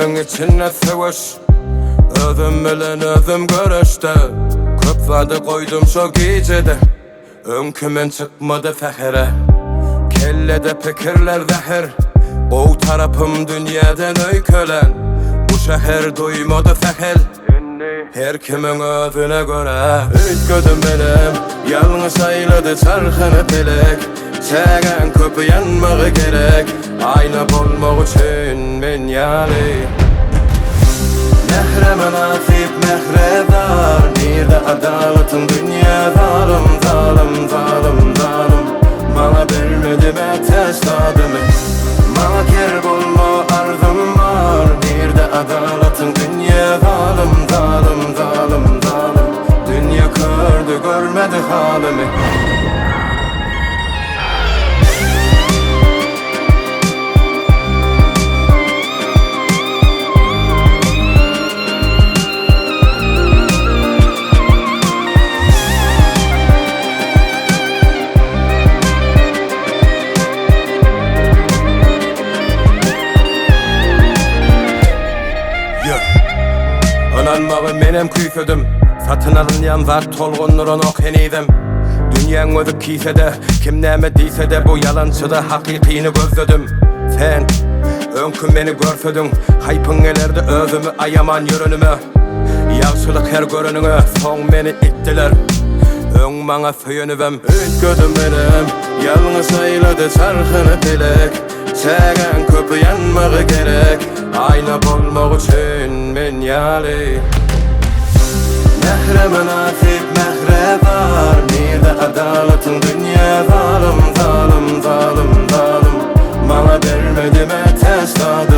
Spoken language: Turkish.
Herkimin içine savaş, özüm bilen özüm görüşte. Köp vadı koydum şu gecede, önkümün çıkmadı fehre. Kellede fikirler zehir, o tarafım dünyadan öykölen. Bu şehir duymadı fehel, her kimin özüne göre. Ütködüm benim, yalnız ayladı çarxını pelek. Çägen köpü yanmağı gerek, ayna bolmak üçün men yali. Mehre nasip mehredar, bir de adalatın dünya zalim, zalim, zalim, zalim. Bana vermedi metestadımı, bana ker bulma arzum var. Bir de adalatın dünya zalim, zalim, zalim, zalim. Dünya gördü görmedi halimi. Ananmağı menem küyfödüm, satın alınyan zat tolgunluğun ok heneydim. Dünyanın özü kiyse de, kim näme diyse de bu yalançıda hakikini gözledim. Sen önkün beni görsödün, haypın elerde özümü ayaman yörünümü. Yaxşılık her görününe son beni ittiler, ön bana söyünüvem. Ütködüm benim, yalnız ayladı çarxını pelek. Çägen köpü yanmağı gerek, ayna bolmak üçün men yali. Mehre nasip mehredar, bir de adalatın dünya zalim, zalim, zalim, zalim. Bana vermedi metestad